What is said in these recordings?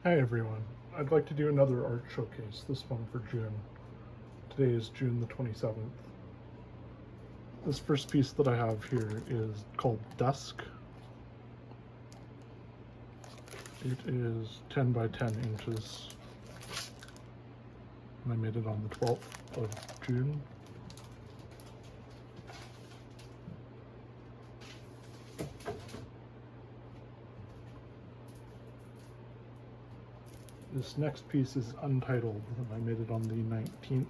Hi everyone, I'd like to do another art showcase, this one for June. Today is June the 27th. This first piece that I have here is called Dusk. It is 10 by 10 inches, and I made it on the 12th of June. This next piece is untitled, and I made it on the 19th.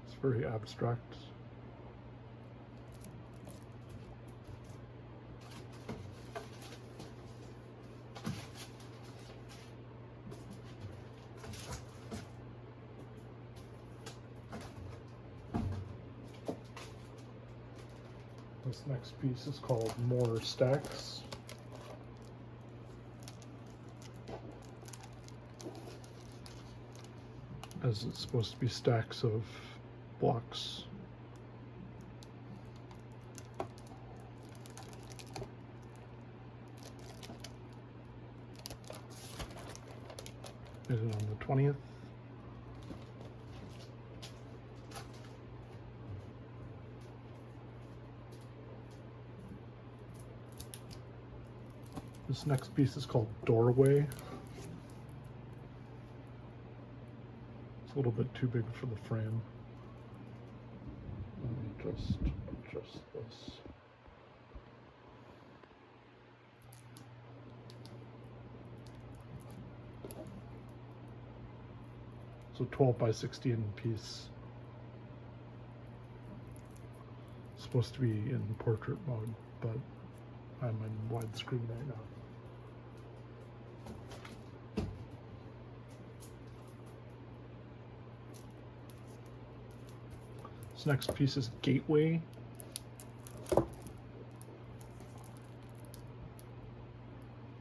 It's very abstract. This next piece is called More Stacks. As it's supposed to be stacks of blocks. Made it on the 20th. This next piece is called Doorway. It's a little bit too big for the frame. Let me just adjust this. So 12 by 16 piece. It's supposed to be in portrait mode, but I'm in widescreen right now. This next piece is Gateway.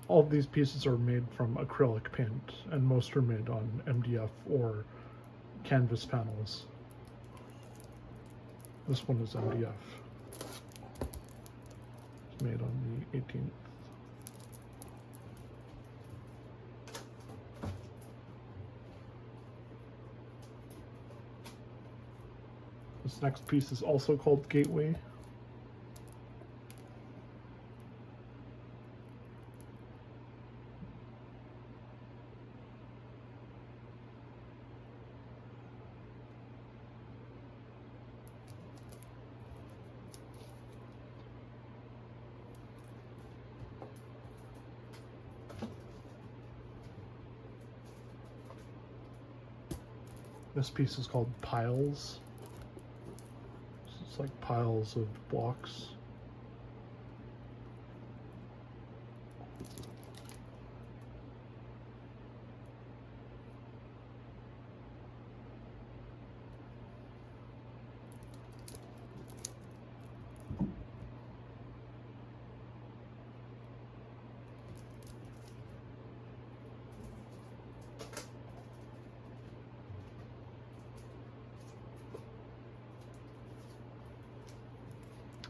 All of these pieces are made from acrylic paint, and most are made on MDF or canvas panels. This one is MDF. It's made on the 18th. This next piece is also called Gateway. This piece is called Piles. It's like piles of blocks.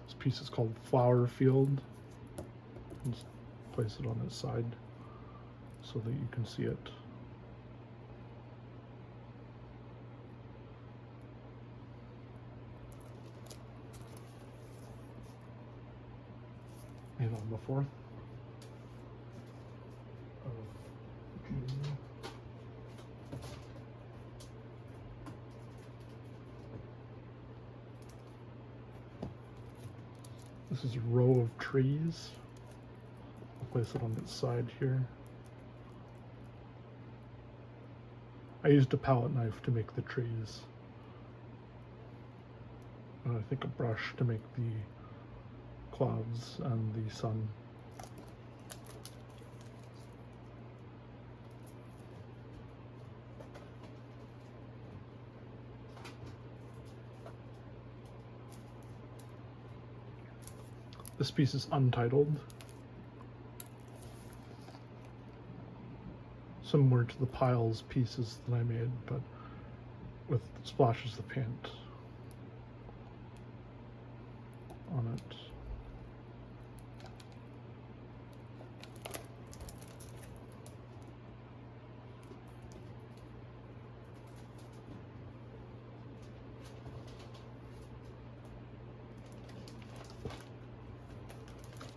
This piece is called Flower Field. Just place it on its side so that you can see it. And on the 4th of June. This is a row of trees. I'll place it on its side here. I used a palette knife to make the trees. And I think a brush to make the clouds and the sun. This piece is untitled. Similar to the piles pieces that I made, but with splashes of paint. on it.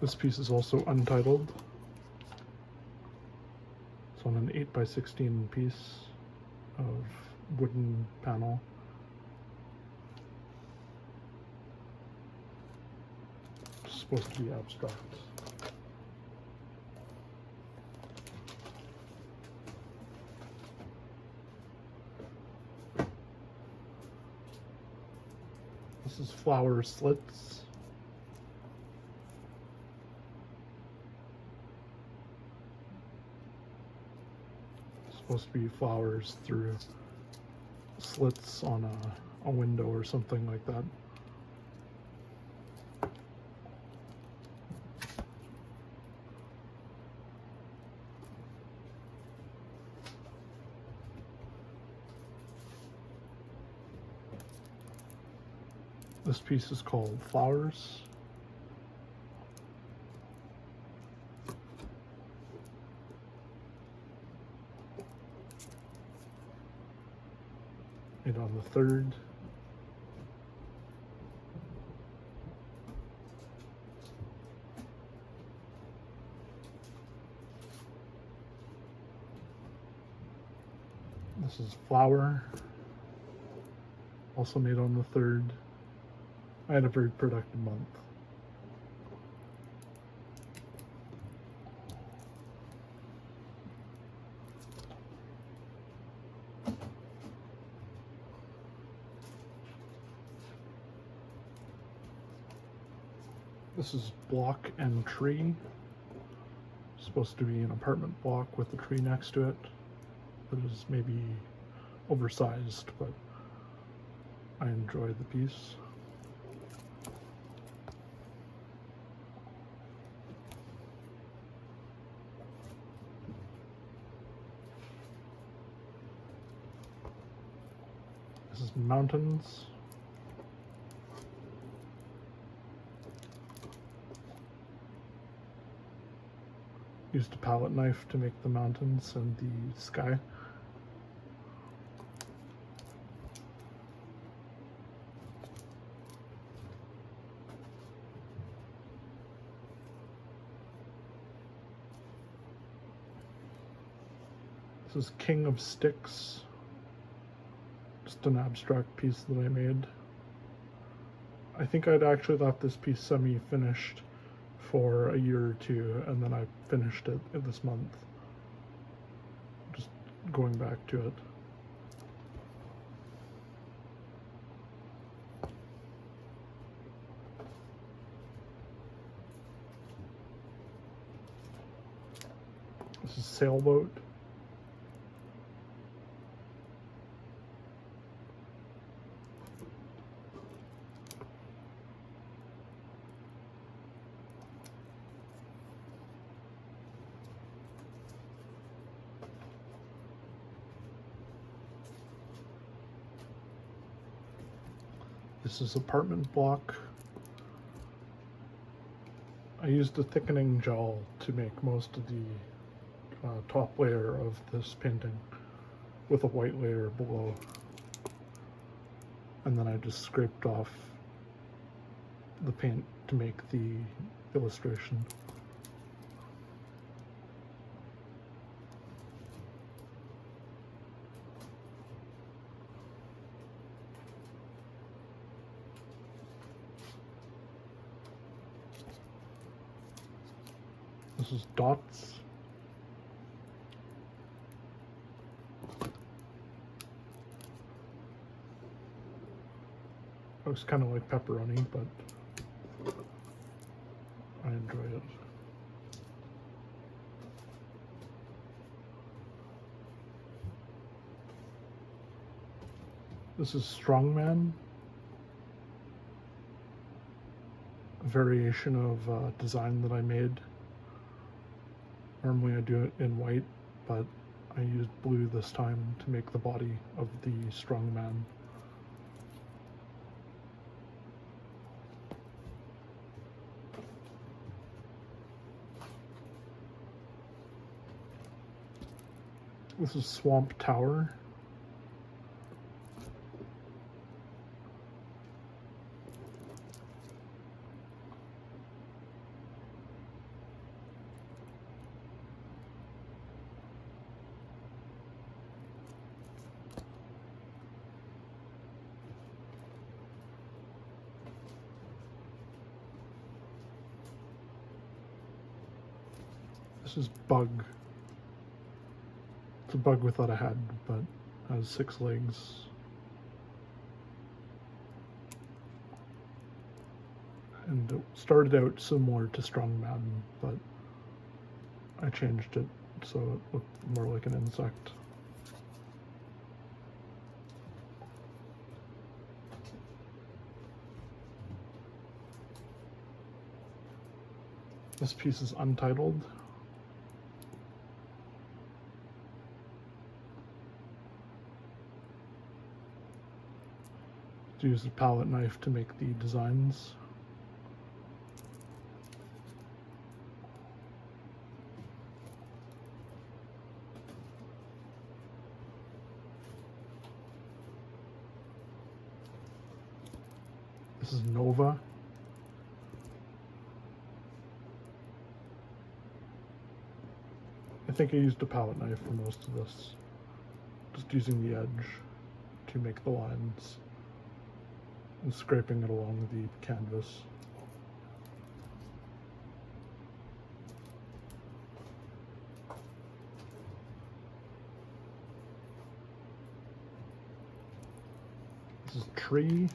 This piece is also untitled. It's on an 8x16 piece of wooden panel. It's supposed to be abstract. This is flower slits. Supposed to be flowers through slits on a window or something like that. This piece is called Flowers. Made on the 3rd. This is Flower, also made on the 3rd. I had a very productive month. This is Block and Tree. Supposed to be an apartment block with a tree next to it. It is maybe oversized, but I enjoy the piece. This is Mountains. Used a palette knife to make the mountains and the sky. This is King of Sticks. Just an abstract piece that I made. I think I'd actually left this piece semi-finished for a year or two, and then I finished it this month. Just going back to it. This is Sailboat. This is Apartment Block. I used a thickening gel to make most of the top layer of this painting with a white layer below. And then I just scraped off the paint to make the illustration. This is Dots. Looks kind of like pepperoni, but I enjoy it. This is Strongman. A variation of design that I made. Normally I do it in white, but I used blue this time to make the body of the Strongman. This is Swamp Tower. This is Bug. It's a bug without a head, but has 6 legs. And it started out similar to Strong Madden, but I changed it so it looked more like an insect. This piece is untitled. Use a palette knife to make the designs. This is Nova. I think I used a palette knife for most of this, just using the edge to make the lines and scraping it along the canvas. This is Tree.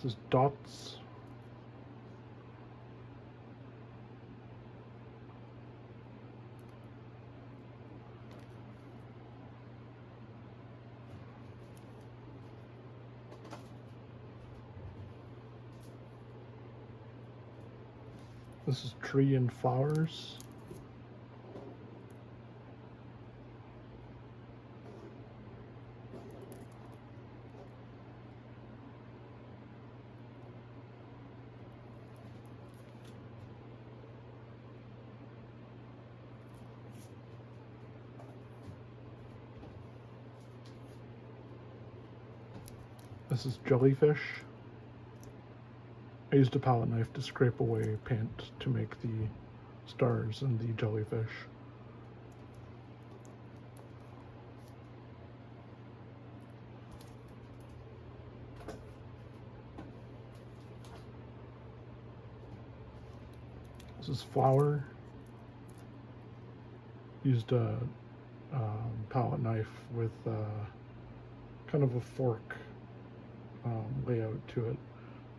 This is Dots. This is Tree and Flowers. This is Jellyfish. I used a palette knife to scrape away paint to make the stars and the jellyfish. This is Flower. Used a palette knife with kind of a fork layout to it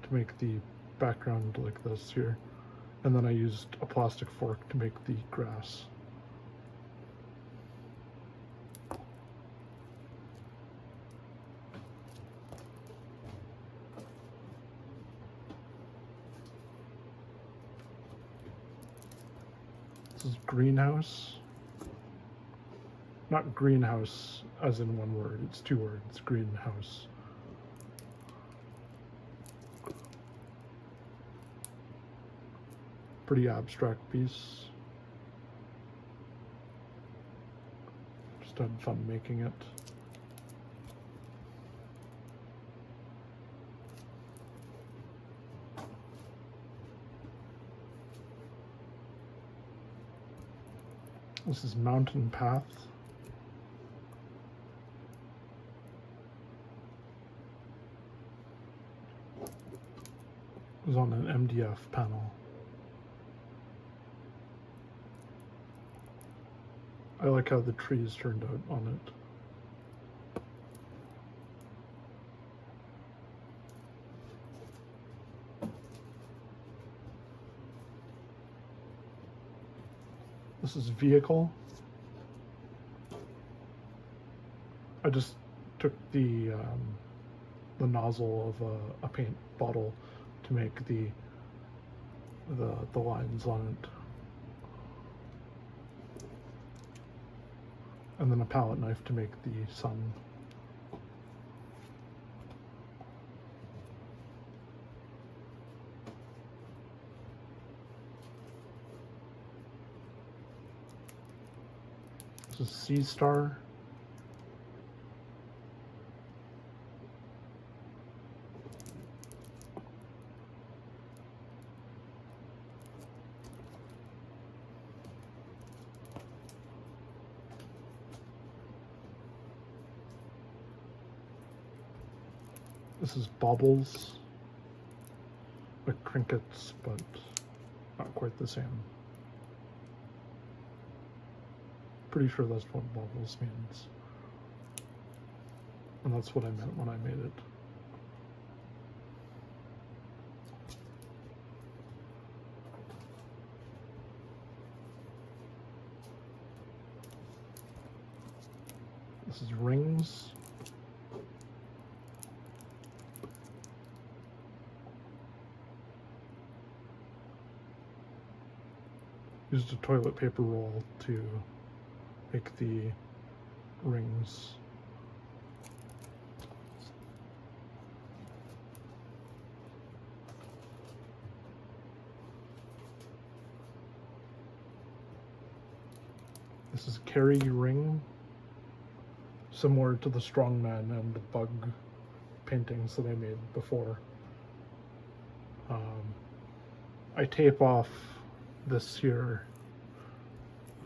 to make the background like this here, and then I used a plastic fork to make the grass. This is Greenhouse. Not greenhouse as in one word, it's 2 words, greenhouse. Pretty abstract piece. Just had fun making it. This is Mountain Path. It was on an MDF panel. I like how the trees turned out on it. This is Vehicle. I just took the nozzle of a paint bottle to make the the lines on it. And then a palette knife to make the sun. This is Sea Star. This is Baubles, like Crinkets, but not quite the same. Pretty sure that's what Baubles means. And that's what I meant when I made it. This is Rings. Used a toilet paper roll to make the rings. This is Carrie Ring, similar to the Strongman and the Bug paintings that I made before. I tape off this here,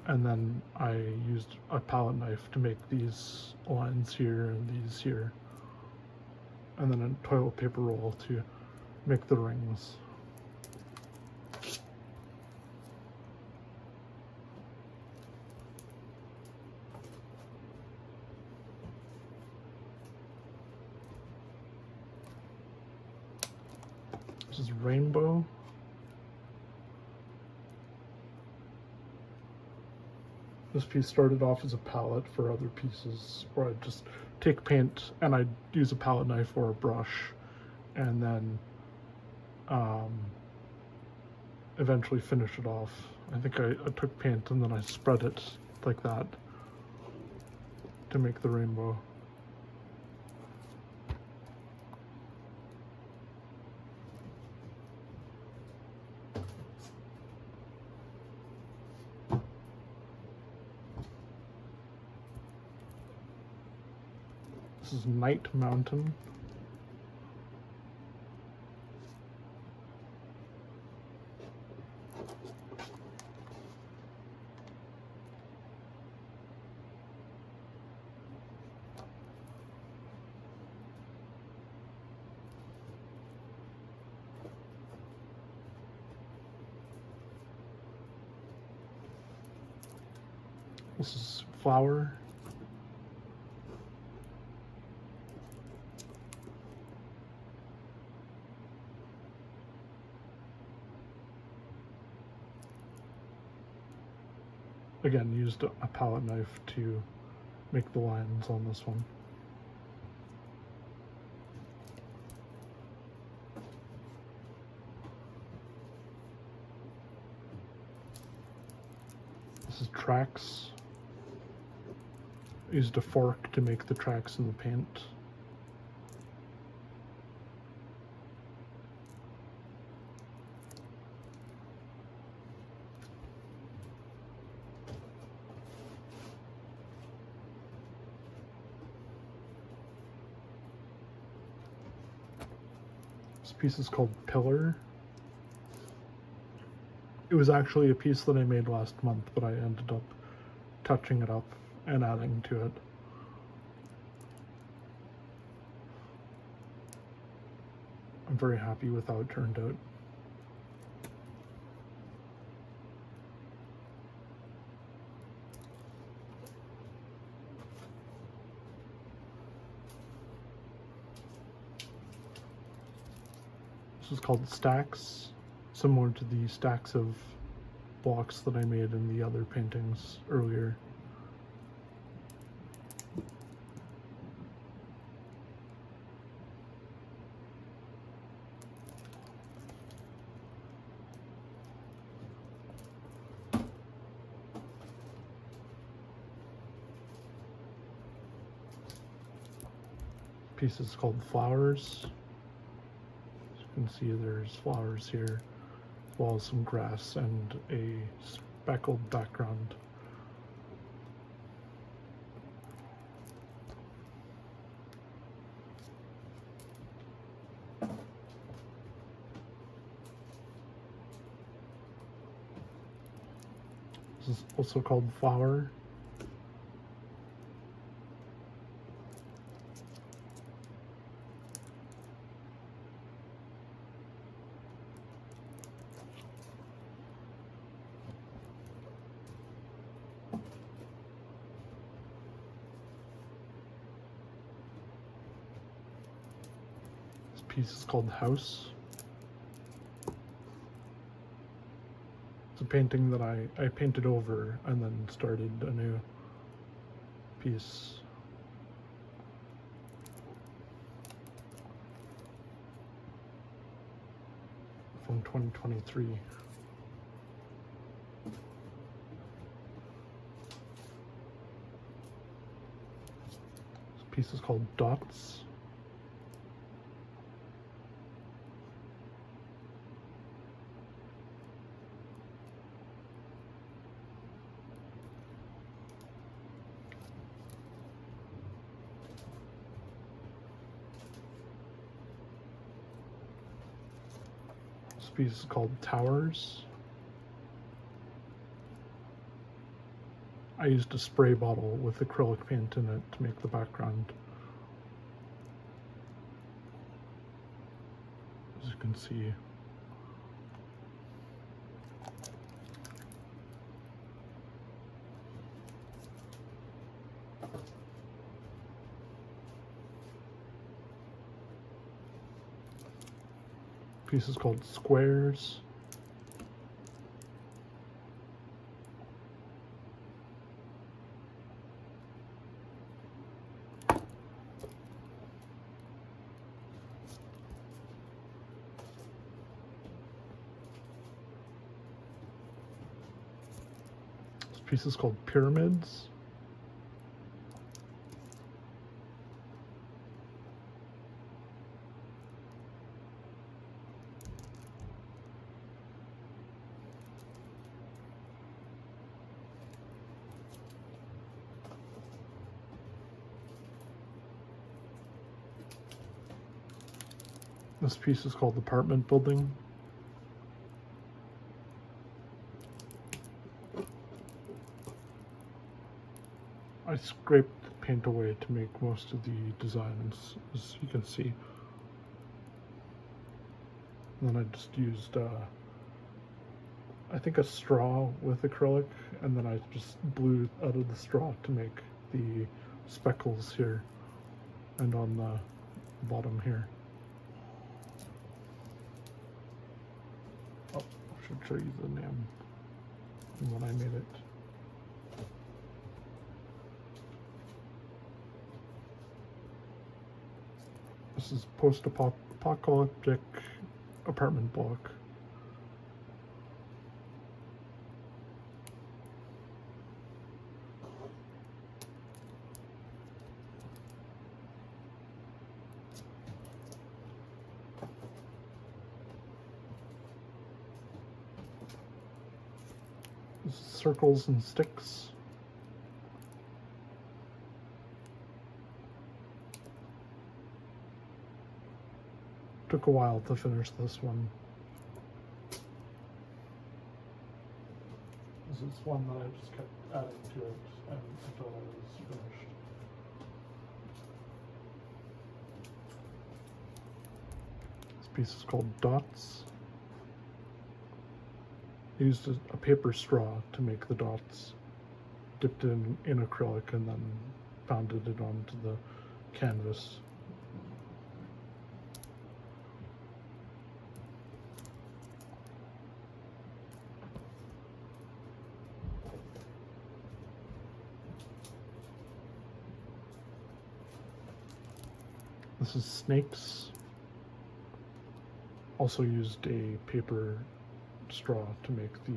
and then I used a palette knife to make these lines here and these here, and then a toilet paper roll to make the rings. This is Rainbow. This piece started off as a palette for other pieces, where I'd just take paint and I'd use a palette knife or a brush, and then eventually finish it off. I think I took paint and then I spread it like that to make the rainbow. This is Night Mountain. This is Flower. Again, used a palette knife to make the lines on this one. This is Tracks. Used a fork to make the tracks in the paint. This piece is called Pillar. It was actually a piece that I made last month, but I ended up touching it up and adding to it. I'm very happy with how it turned out. This is called Stacks, similar to the stacks of blocks that I made in the other paintings earlier. piece is called Flowers. As you can see, there's flowers here, as well as some grass and a speckled background. This is also called Flower. This piece is called House. It's a painting that I painted over and then started a new piece. From 2023. This piece is called Dots. This piece is called Towers. I used a spray bottle with acrylic paint in it to make the background. As you can see. Piece is called Squares. This piece is called Pyramids. This piece is called Apartment Building. I scraped the paint away to make most of the designs, as you can see. And then I just used, I think a straw with acrylic, and then I just blew out of the straw to make the speckles here and on the bottom here. Oh, I should show you the name and when I made it. This is post-apocalyptic apartment block. This is Circles and Sticks. Took a while to finish this one. This is one that I just kept adding to it until I was finished. This piece is called Dots. I used a paper straw to make the dots, dipped in acrylic, and then pounded it onto the canvas. This is Snakes. Also used a paper straw to make the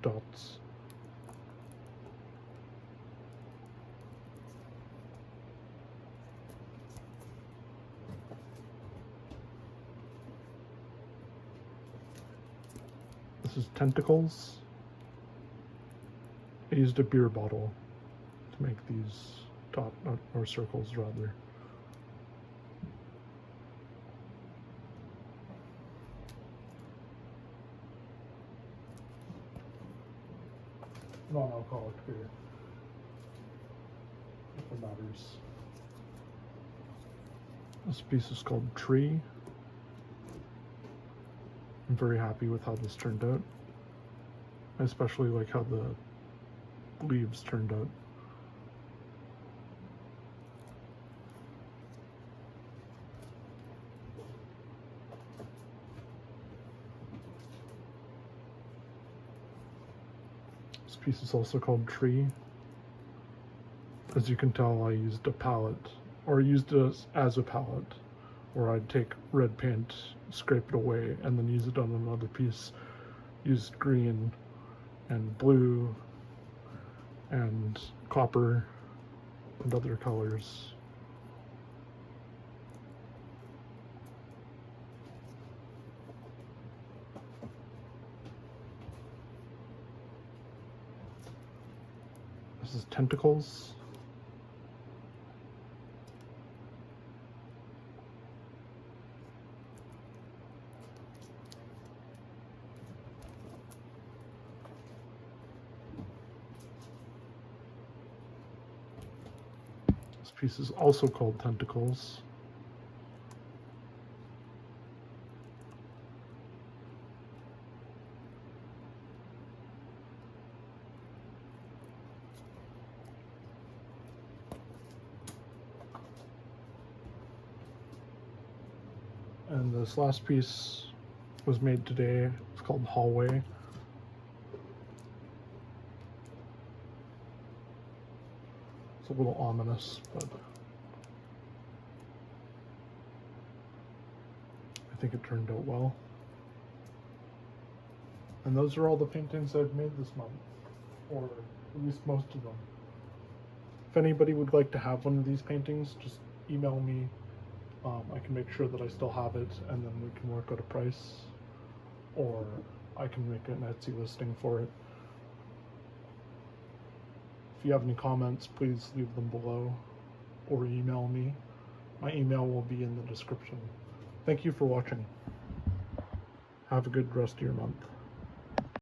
dots. This is tentacles. I used a beer bottle to make these or circles rather. Non-alcoholic beer, if it matters. This piece is called Tree. I'm very happy with how this turned out. I especially like how the leaves turned out. This piece is also called Tree. As you can tell, I used a palette, or used it as a palette, where I'd take red paint, scrape it away, and then use it on another piece. Used green and blue and copper and other colors. This is tentacles. This piece is also called Tentacles. And this last piece was made today. It's called Hallway. It's a little ominous, but I think it turned out well. And those are all the paintings I've made this month, or at least most of them. If anybody would like to have one of these paintings, just email me. I can make sure that I still have it, and then we can work out a price, or I can make an Etsy listing for it. If you have any comments, please leave them below or email me. My email will be in the description. Thank you for watching. Have a good rest of your month.